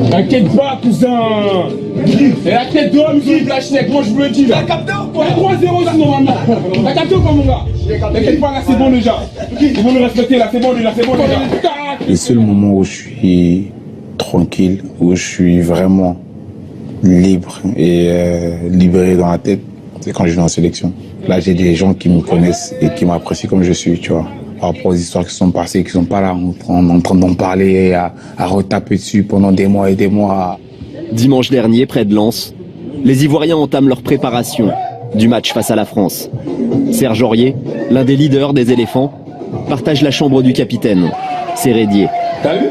T'inquiète pas, cousin. Et la tête d'homme, ils ont la chinette, moi je vous le dis là. T'as capté ou quoi? 3-0 sinon maintenant. T'as capté ou pas mon gars? T'inquiète pas, là c'est bon déjà. Ils vont nous respecter là, c'est bon déjà, c'est bon déjà. Le seul moment où je suis tranquille, où je suis vraiment libre et libéré dans la tête, c'est quand je vais en sélection. Là, j'ai des gens qui me connaissent et qui m'apprécient comme je suis, tu vois. Par rapport aux histoires qui sont passées, qui sont pas là en train d'en parler, à retaper dessus pendant des mois et des mois. Dimanche dernier, près de Lens, les Ivoiriens entament leur préparation du match face à la France. Serge Aurier, l'un des leaders des éléphants, partage la chambre du capitaine, Sérédier. T'as vu?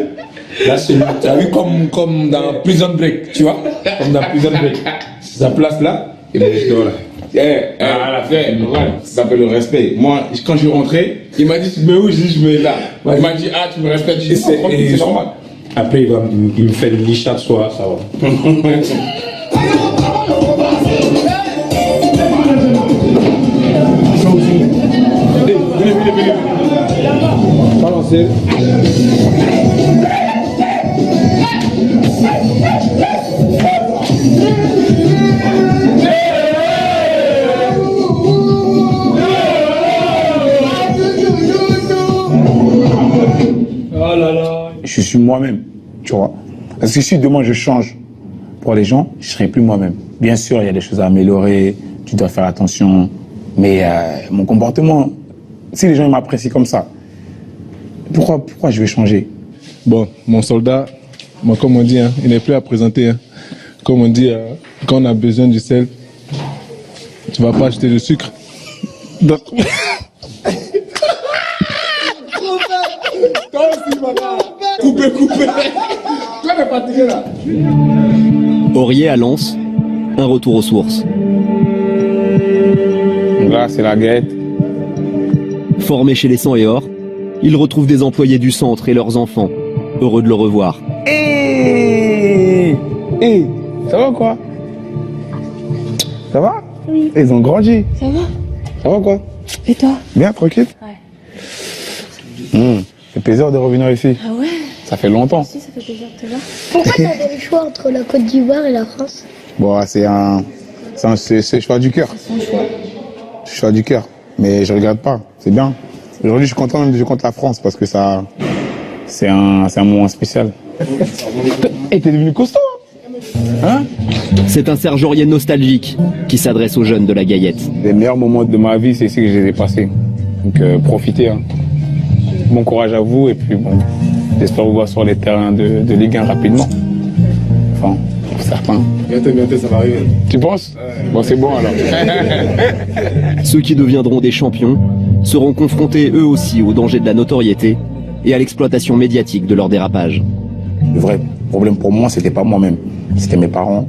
Là, t'as vu comme dans Prison Break, tu vois? Comme dans Prison Break. Sa place là, et moi je dors là. La fait, ça s'appelle le respect. Moi, quand je suis rentré, il m'a dit tu me mets où? Je dis je me mets là. Il m'a dit ah tu me respectes, je dis c'est normal. Après il me fait une liche chaque soir, ça va. Venez. Balancez. Oh là là. Je suis moi-même, tu vois. Parce que si demain je change pour les gens, je serai plus moi-même. Bien sûr, il y a des choses à améliorer, tu dois faire attention, mais mon comportement, si les gens m'apprécient comme ça, pourquoi je vais changer? Bon, mon soldat, moi, comme on dit, hein, il n'est plus à présenter. Hein. Comme on dit, quand on a besoin du sel, tu vas pas acheter du sucre. Donc... Coupez. Toi, t'es fatigué là. Aurier à Lens, un retour aux sources. Là, c'est la guette. Formé chez les 100 et Or, il retrouve des employés du centre et leurs enfants, heureux de le revoir. Ça va quoi? Ça va? Oui. Ils ont grandi. Ça va? Ça va quoi? Et toi? Bien, tranquille? Ouais. C'est plaisir de revenir ici. Ah ouais? Ça fait longtemps. Si, ça fait plaisir de te voir. Pourquoi tu avais le choix entre la Côte d'Ivoire et la France? Bon, c'est le choix du cœur. C'est son choix. C'est le choix du cœur. Mais je regrette pas. C'est bien. Aujourd'hui, je suis content même de jouer contre la France parce que ça, c'est un moment spécial. Et t'es devenu costaud, hein? C'est un Serge Aurier nostalgique qui s'adresse aux jeunes de la Gaillette. Les meilleurs moments de ma vie, c'est ici que je les ai passés. Donc profitez. Hein. Bon courage à vous et puis bon, j'espère vous voir sur les terrains de Ligue 1 rapidement. Enfin, pour certains. Bientôt, ça va arriver. Tu penses? Bon, c'est bon alors. Ceux qui deviendront des champions seront confrontés eux aussi au danger de la notoriété et à l'exploitation médiatique de leur dérapage. Le vrai problème pour moi, c'était pas moi-même, c'était mes parents.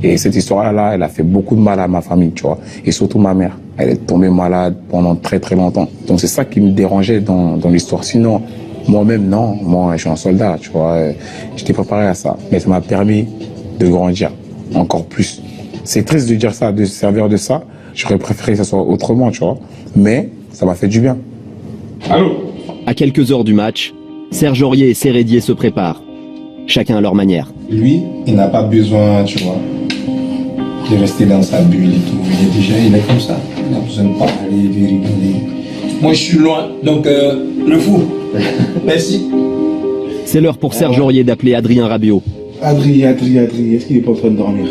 Et cette histoire-là, elle a fait beaucoup de mal à ma famille, tu vois. Et surtout ma mère. Elle est tombée malade pendant très très longtemps. Donc c'est ça qui me dérangeait dans l'histoire. Sinon, moi-même, non. Moi, je suis un soldat, tu vois. J'étais préparé à ça. Mais ça m'a permis de grandir encore plus. C'est triste de dire ça, de se servir de ça. J'aurais préféré que ça soit autrement, tu vois. Mais ça m'a fait du bien. Allô? À quelques heures du match, Serge Aurier et Sérédier se préparent, chacun à leur manière. Lui, il n'a pas besoin, tu vois, de rester dans sa bulle et tout. Il est comme ça. Il a besoin de parler, de rigoler. Moi, je suis loin, donc le fou. Merci. C'est l'heure pour Serge Aurier d'appeler Adrien Rabiot, Adri, est-ce qu'il est pas en train de dormir?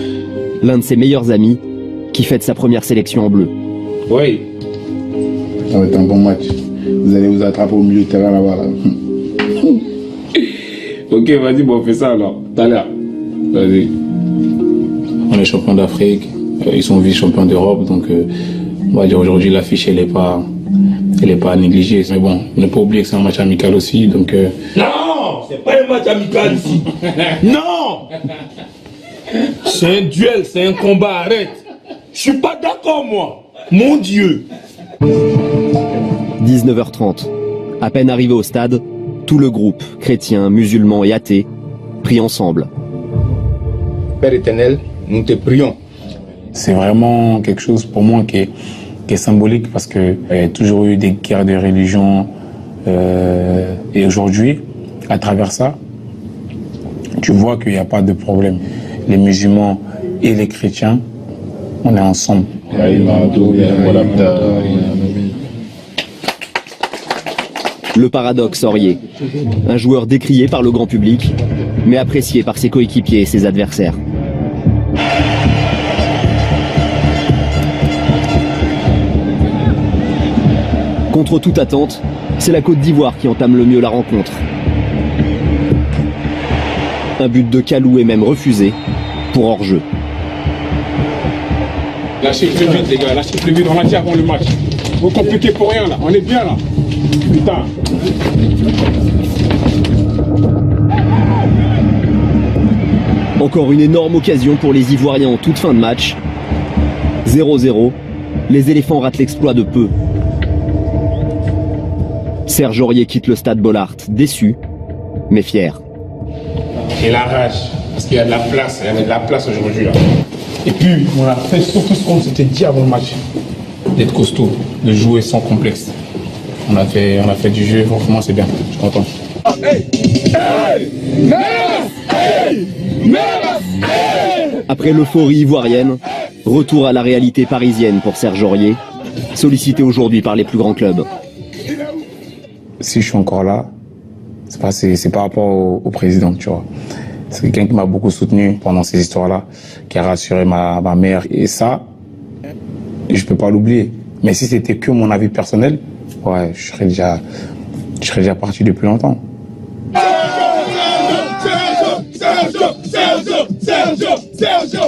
l'un de ses meilleurs amis, qui fête sa première sélection en bleu. Oui. Ça va être un bon match. Vous allez vous attraper au milieu de terrain là-bas. Là. Ok, vas-y, bon, on fait ça alors. Tout à l'heure. Vas-y. On est champion d'Afrique, ils sont vice-champions d'Europe, donc on va dire aujourd'hui l'affiche elle est pas à négliger. Mais bon, on ne pas oublier que c'est un match amical aussi, donc. Non, c'est pas un match amical ici. Non, c'est un duel, c'est un combat. Arrête. Je suis pas d'accord moi. Mon Dieu. 19h30. À peine arrivé au stade, tout le groupe, chrétiens, musulmans et athées, prie ensemble. Père éternel, nous te prions. C'est vraiment quelque chose pour moi qui est symbolique parce qu'il y a toujours eu des guerres de religion et aujourd'hui, à travers ça, tu vois qu'il n'y a pas de problème. Les musulmans et les chrétiens, on est ensemble. Le paradoxe Aurier, un joueur décrié par le grand public, mais apprécié par ses coéquipiers et ses adversaires. Contre toute attente, c'est la Côte d'Ivoire qui entame le mieux la rencontre. Un but de Kalou est même refusé pour hors-jeu. Lâchez plus vite les gars, lâchez plus vite, on a dit avant le match. Vous compliquez pour rien là, on est bien là. Putain. Encore une énorme occasion pour les Ivoiriens en toute fin de match. 0-0, les éléphants ratent l'exploit de peu. Serge Aurier quitte le stade Bollaert, déçu, mais fier. Et la rage, parce qu'il y a de la place, il y avait de la place aujourd'hui là. Et puis, on a fait surtout ce qu'on s'était dit avant le match, d'être costaud, de jouer sans complexe. On a fait du jeu, franchement c'est bien, je suis content. Après l'euphorie ivoirienne, retour à la réalité parisienne pour Serge Aurier, sollicité aujourd'hui par les plus grands clubs. Si je suis encore là, c'est par rapport au président, tu vois. C'est quelqu'un qui m'a beaucoup soutenu pendant ces histoires-là, qui a rassuré ma mère. Et ça, je peux pas l'oublier. Mais si c'était que mon avis personnel, ouais, je serais déjà parti depuis longtemps. Sergio